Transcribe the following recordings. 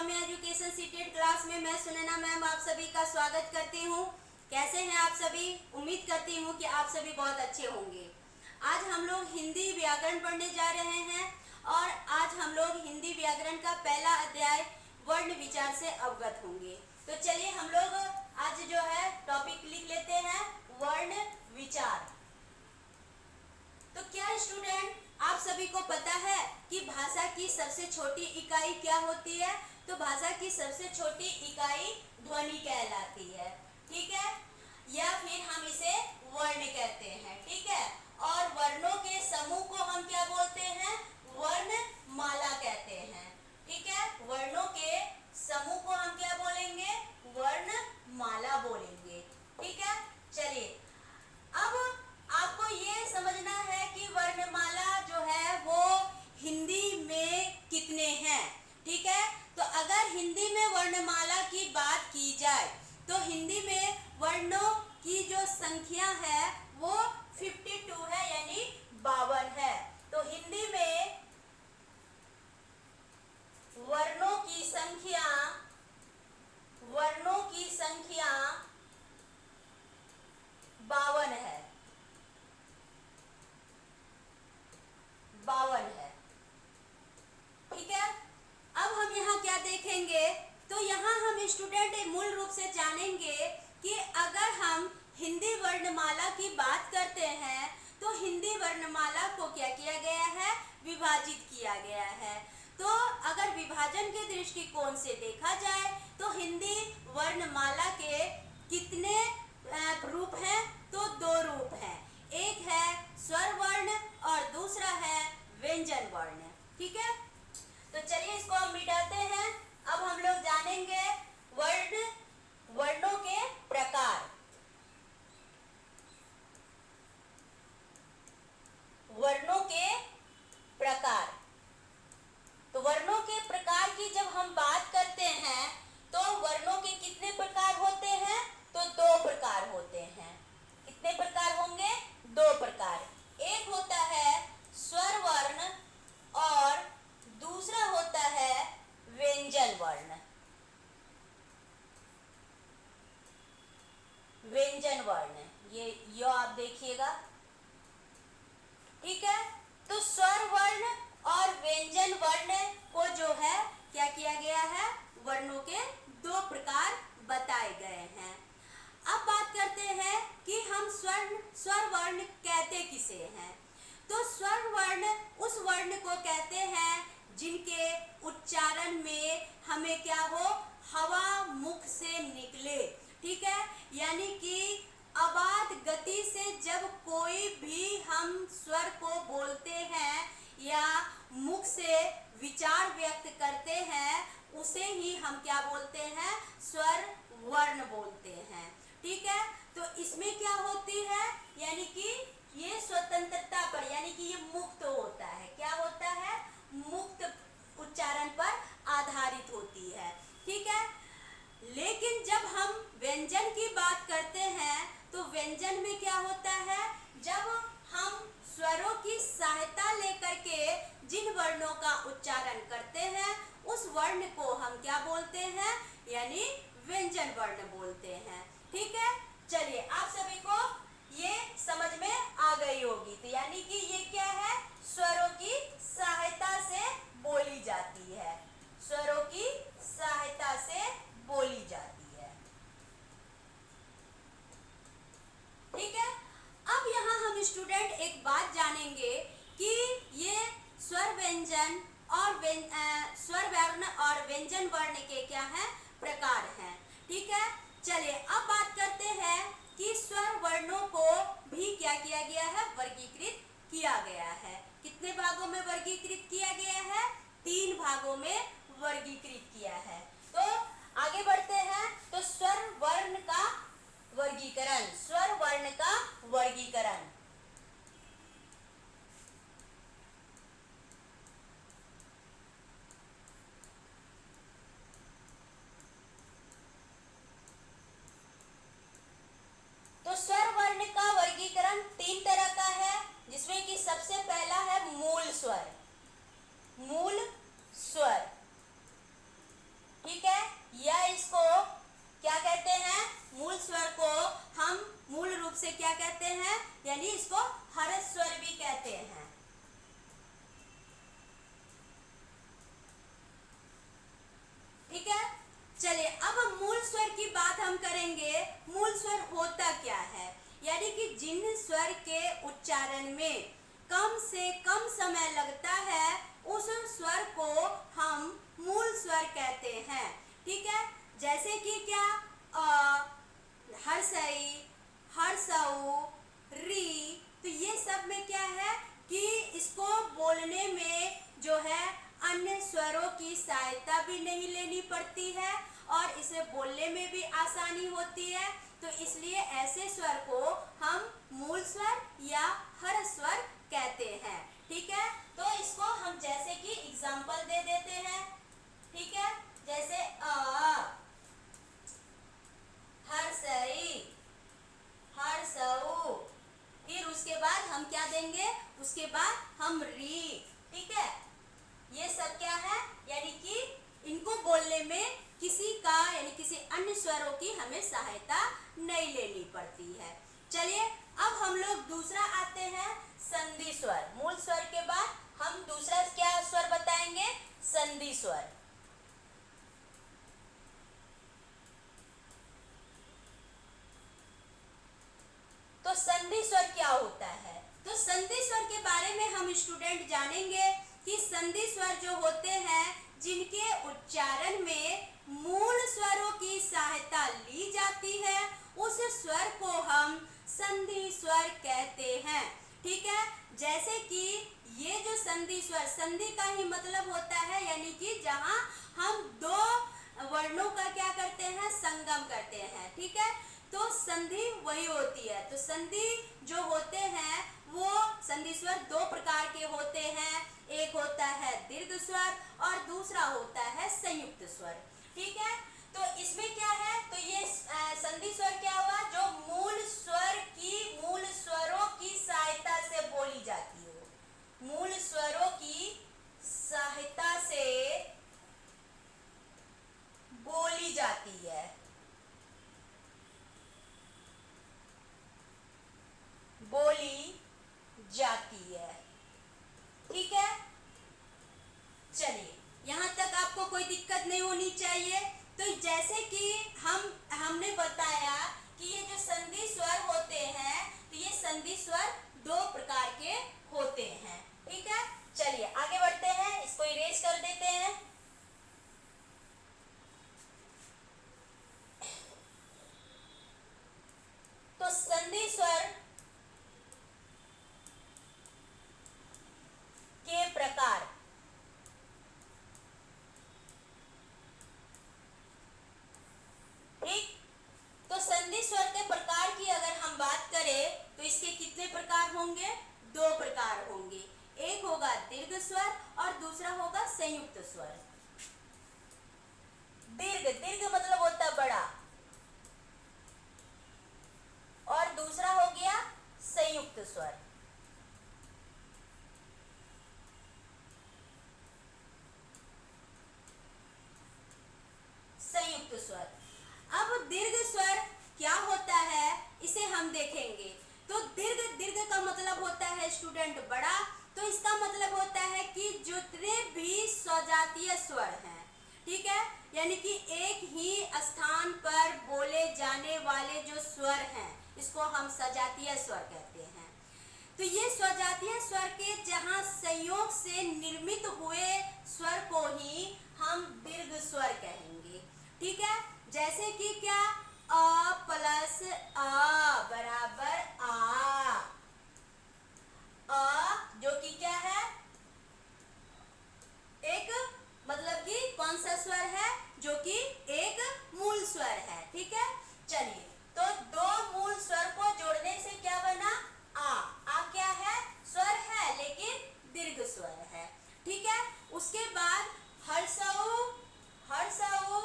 Saumya education seated class में मैं Sunaina ma'am आप सभी का स्वागत करती हूँ। कैसे हैं आप सभी? उम्मीद करती हूँ कि आप सभी बहुत अच्छे होंगे। आज हम लोग हिंदी व्याकरण पढ़ने जा रहे हैं और आज हम लोग हिंदी व्याकरण का पहला अध्याय वर्ण विचार से अवगत होंगे। तो चलिए हम लोग आज जो है टॉपिक लिख लेते हैं, वर्ण विचार। तो क्या स्टूडेंट आप सभी को पता है कि भाषा की सबसे छोटी इकाई क्या होती है? तो भाषा की सबसे छोटी इकाई ध्वनि कहलाती है, ठीक है, या फिर हम इसे वर्ण कहते हैं, ठीक है। और वर्णों के समूह को हम क्या बोलते हैं? वर्णमाला कहते हैं, ठीक है। वर्णों के समूह को हम क्या बोलेंगे? वर्णमाला बोलेंगे, ठीक है। चलिए अब आपको ये समझना है कि वर्णमाला जो है वो हिंदी में कितने हैं, ठीक है। तो अगर हिंदी में वर्णमाला की बात की जाए तो हिंदी में वर्णों की जो संख्या है वो 52 है, यानी 52 है। तो हिंदी में वर्णों की संख्या 52 है, 52 है, ठीक है। अब हम यहाँ क्या देखेंगे? तो यहाँ हम स्टूडेंट मूल रूप से जानेंगे कि अगर हम हिंदी वर्णमाला की बात करते हैं तो हिंदी वर्णमाला को क्या किया गया है? विभाजित किया गया है। तो अगर विभाजन के दृष्टिकोण से देखा जाए तो हिंदी वर्णमाला के कितने रूप हैं? तो 2 रूप हैं। एक है स्वर वर्ण और दूसरा है व्यंजन वर्ण, ठीक है। तो चलिए इसको हम मिटाते हैं। अब हम लोग जानेंगे वर्णों के प्रकार। वर्णों के प्रकार। तो वर्णों के प्रकार की जब हम बात करते हैं तो वर्णों के कितने प्रकार होते हैं? तो 2 प्रकार होते हैं। कितने प्रकार होंगे? 2 प्रकार। एक होता है स्वर वर्ण और दूसरा होता है व्यंजन वर्ण। व्यंजन वर्ण ये आप देखिएगा, ठीक है। तो स्वर वर्ण और व्यंजन वर्ण को जो है क्या किया गया है? वर्णों के 2 प्रकार बताए गए हैं। अब बात करते हैं कि हम स्वर वर्ण कहते किसे हैं? तो स्वर वर्ण उस वर्ण को कहते हैं जिनके उच्चारण में हमें क्या हो? हवा मुख से निकले, ठीक है। यानी कि अबाध गति से जब कोई भी हम स्वर को बोलते हैं या मुख से विचार व्यक्त करते हैं उसे ही हम क्या बोलते हैं? स्वर वर्ण बोलते हैं, ठीक है। तो इसमें क्या होती है? यानी कि ये स्वतंत्रता पर, यानी कि ये मुक्त होता है। क्या होता है? मुक्त उच्चारण पर आधारित होती है, ठीक है। लेकिन जब हम व्यंजन की बात करते हैं तो व्यंजन में क्या होता है? जब हम स्वरों की सहायता लेकर के जिन वर्णों का उच्चारण करते हैं उस वर्ण को हम क्या बोलते हैं? यानी व्यंजन वर्ण बोलते हैं, ठीक है। चलिए आप सभी को ये समझ में आ गई होगी। तो यानी कि ये क्या है? स्वरों की सहायता से बोली जाती है। स्वरों की सहायता से बोली जाती है, ठीक है। अब यहाँ हम स्टूडेंट एक बात जानेंगे कि ये स्वर व्यंजन और स्वर वर्ण और व्यंजन वर्ण के क्या हैं? प्रकार हैं, ठीक है। चलिए अब बात करते हैं कि स्वर वर्णों को भी क्या किया गया है? वर्गीकृत किया गया है। कितने भागों में वर्गीकृत किया गया है? 3 भागों में वर्गीकृत किया है। तो आगे बढ़ते हैं। तो स्वर वर्ण का वर्गीकरण। स्वर वर्ण का वर्गीकरण। तो स्वर वर्ण का वर्गीकरण 3 तरह का है, जिसमें कि सबसे पहला है मूल स्वर। मूल स्वर, स्वर होता क्या है, यानी कि जिन स्वर के उच्चारण में कम से कम समय लगता है उस स्वर को हम मूल स्वर कहते हैं। ठीक है, जैसे कि क्या हर्षई, हर्षऊ, री, तो ये सब में क्या है कि इसको बोलने में जो है अन्य स्वरों की सहायता भी नहीं लेनी पड़ती है और इसे बोलने में भी आसानी होती है, तो इसलिए ऐसे स्वर को हम मूल स्वर या हर स्वर कहते हैं। ठीक है, तो इसको हम जैसे कि एग्जाम्पल दे देते हैं। ठीक है, जैसे हर्षई, हर्षऊ, फिर उसके बाद हम क्या देंगे, उसके बाद हम री। ठीक है, ये सब क्या है, यानी कि इनको बोलने में किसी का यानी किसी अन्य स्वरों की हमें सहायता नहीं लेनी पड़ती है। चलिए अब हम लोग दूसरा आते हैं संधि स्वर। मूल स्वर के बाद हम दूसरा क्या स्वर बताएंगे, संधि स्वर। तो संधि स्वर क्या होता है, तो संधि स्वर के बारे में हम स्टूडेंट जानेंगे कि संधि स्वर जो होते हैं जिनके उच्चारण में मूल स्वरों की सहायता ली जाती है उस स्वर को हम संधि स्वर कहते हैं। ठीक है, जैसे कि ये जो संधि स्वर, संधि का ही मतलब होता है यानी कि जहां हम दो वर्णों का क्या करते हैं, संगम करते हैं। ठीक है, तो संधि वही होती है। तो संधि जो होते हैं वो संधि स्वर दो प्रकार के होते हैं, एक होता है दीर्घ स्वर और दूसरा होता है संयुक्त स्वर। ठीक है, तो इसमें क्या है, तो ये संधि स्वर क्या हुआ, जो मूल स्वर की, मूल स्वरों की सहायता से बोली जाती हो, मूल स्वरों की सहायता से बोली जाती है, बोली जाती है। ठीक है, चलिए यहाँ तक आपको कोई दिक्कत नहीं होनी चाहिए। तो जैसे कि हमने बताया कि ये जो संधि स्वर होते हैं तो ये संधि स्वर दो प्रकार के होते हैं। ठीक है, चलिए आगे बढ़ते हैं, इसको इरेज कर देते हैं। तो संधि स्वर के प्रकार, ठीक, तो संधि स्वर के प्रकार की अगर हम बात करें तो इसके कितने प्रकार होंगे, दो प्रकार होंगे, एक होगा दीर्घ स्वर और दूसरा होगा संयुक्त स्वर। दीर्घ, दीर्घ मतलब होता है बड़ा, और दूसरा हो गया संयुक्त स्वर। संयुक्त स्वर। अब दीर्घ स्वर क्या होता है इसे हम देखेंगे। तो दीर्घ, दीर्घ का मतलब होता है स्टूडेंट बड़ा, तो इसका मतलब होता है कि जितने भी स्वजातीय स्वर हैं, ठीक है, यानी कि एक ही स्थान पर बोले जाने वाले जो स्वर हैं इसको हम सजातीय स्वर कहते हैं। तो ये स्वजातीय स्वर के जहां संयोग से निर्मित हुए स्वर को ही हम दीर्घ स्वर कहेंगे। ठीक है, जैसे कि क्या, अ प्लस आ बराबर आ, जो कि क्या है, एक मतलब कि कौन सा स्वर है, जो कि एक मूल स्वर है। ठीक है, चलिए, तो दो मूल स्वर को जोड़ने से क्या बना, आ क्या है, स्वर है लेकिन दीर्घ स्वर है। ठीक है, उसके बाद हर्षऊ, हर्षऊ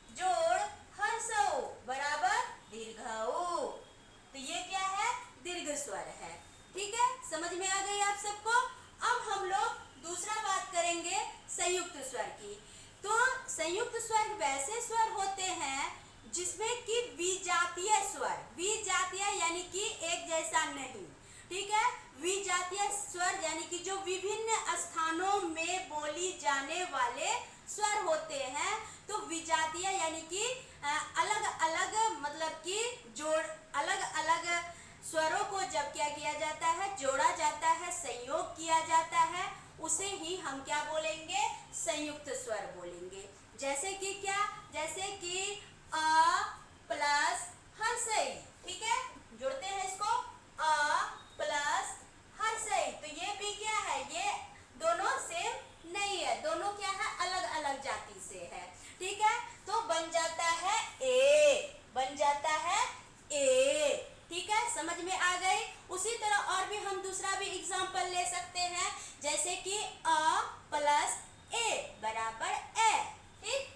जोड़ हर्षऊ बराबर दीर्घऊ, तो ये क्या है, दीर्घ स्वर है। ठीक है, समझ में आ गई आप सबको। अब हम लोग दूसरा बात करेंगे संयुक्त स्वर की। तो संयुक्त स्वर वैसे स्वर होते हैं जिसमें कि विजातीय स्वर, विजातीय यानी कि एक जैसा नहीं, ठीक है, विजातीय स्वर यानी कि जो विभिन्न स्थानों में बोली जाने वाले स्वर होते हैं तो विजातीय यानी कि अलग अलग मतलब कि जोड़ अलग अलग स्वरों को जब क्या किया जाता है, जोड़ा जाता है, संयोग किया जाता है, उसे ही हम क्या बोलेंगे, संयुक्त स्वर बोलेंगे। जैसे कि क्या, जैसे कि अ प्लस हर्षई, ठीक है, जोड़ते हैं इसको अ प्लस हर्षई, तो ये भी क्या है, ये दोनों सेम नहीं है, दोनों क्या है, अलग अलग जाति से है, ठीक है, तो बन जाता है ए, बन जाता है ए, ठीक है, समझ में आ गई। उसी तरह और भी हम दूसरा भी एग्जांपल ले सकते हैं, जैसे कि अ प्लस ए बराबर ए, ठीक,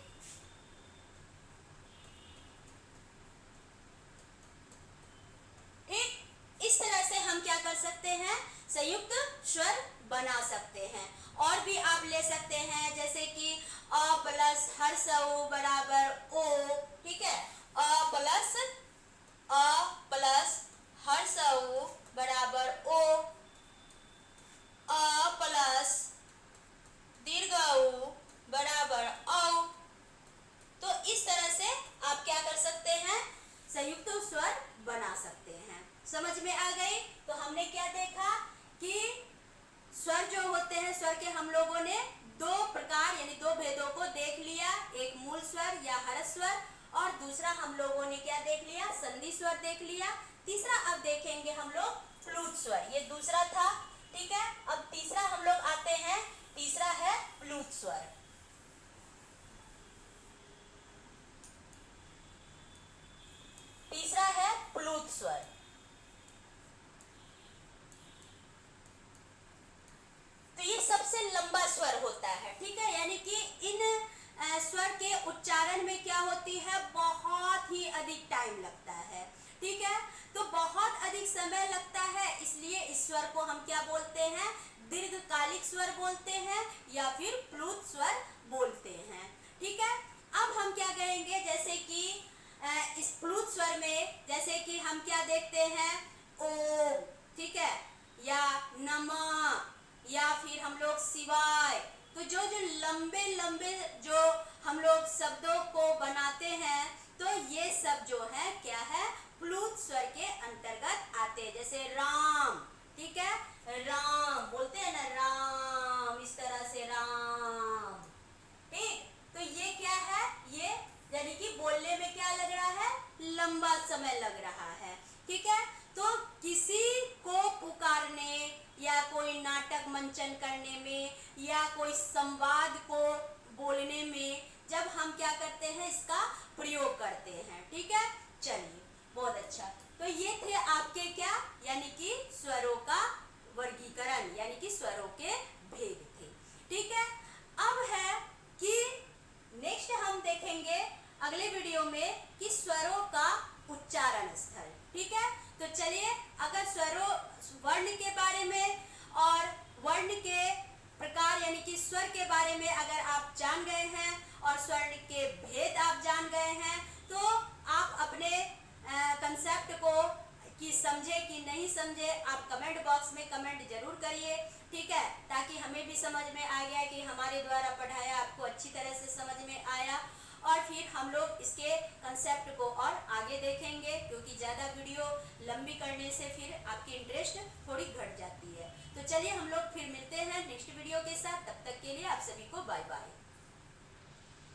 ठीक, इस तरह से हम क्या कर सकते हैं, संयुक्त स्वर बना सकते हैं। और भी आप ले सकते हैं, जैसे कि अ प्लस हर्षऊ बराबर ओ, ठीक है, अ प्लस हर्षऊ बराबर ओ, अ प्लस दीर्घऊ बराबर औ। तो इस तरह से आप क्या कर सकते हैं, संयुक्त स्वर बना सकते हैं। समझ में आ गई। तो हमने क्या देखा कि स्वर जो होते हैं, स्वर के हम लोगों ने दो प्रकार यानी दो भेदों को देख लिया, एक मूल स्वर या हर्ष स्वर, और दूसरा हम लोगों ने क्या देख लिया, संधि स्वर देख लिया। तीसरा अब देखेंगे हम लोग प्लूत स्वर, ये दूसरा था, ठीक है। अब तीसरा हम लोग आते हैं, तीसरा है प्लूत स्वर। तीसरा है प्लूत स्वर। तो ये सबसे लंबा स्वर होता है, ठीक है, यानी कि इन स्वर के उच्चारण में क्या होती है, बहुत ही अधिक टाइम लगता है, ठीक है, तो बहुत अधिक समय लगता है, इसलिए इस स्वर को हम क्या बोलते हैं, दीर्घकालिक स्वर बोलते हैं या फिर प्लूत स्वर बोलते हैं, ठीक है। अब हम क्या करेंगे, जैसे कि इस प्लूत स्वर में जैसे कि हम क्या देखते हैं, ओम, ठीक है, या नमः, या फिर हम लोग शिवाय, तो जो जो लंबे लंबे जो हम लोग शब्दों को बनाते हैं, तो ये सब जो है क्या है, प्लूत स्वर के अंतर्गत आते हैं। जैसे राम, ठीक है, राम बोलते हैं ना, राम, इस तरह से राम, ठीक, तो ये क्या है, ये यानी कि बोलने में क्या लग रहा है, लंबा समय लग रहा है, ठीक है। तो किसी को पुकारने या कोई नाटक मंचन करने में या कोई संवाद को बोलने में जब हम क्या करते हैं, इसका प्रयोग करते हैं, ठीक है। चलिए, बहुत अच्छा। तो ये थे आपके क्या, यानी कि स्वरों का वर्गीकरण, यानी कि स्वरों के भेद थे, ठीक है। अब है कि नेक्स्ट हम देखेंगे अगले वीडियो में कि स्वरों का उच्चारण स्थल, ठीक है। तो चलिए, अगर स्वरों वर्ण के बारे में और वर्ण के प्रकार यानी कि स्वर के बारे में अगर आप जान गए हैं और स्वर के भेद आप जान गए हैं, तो आप अपने कंसेप्ट को कि समझे कि नहीं समझे, आप कमेंट बॉक्स में कमेंट जरूर करिए, ठीक है, ताकि हमें भी समझ में आ गया कि हमारे द्वारा पढ़ाया आपको अच्छी तरह से समझ में आया। और फिर हम लोग इसके कंसेप्ट को और आगे देखेंगे, क्योंकि ज़्यादा वीडियो लंबी करने से फिर आपकी इंटरेस्ट थोड़ी घट जाती है। तो चलिए, हम लोग फिर मिलते हैं नेक्स्ट वीडियो के साथ, तब तक के लिए आप सभी को बाय बाय।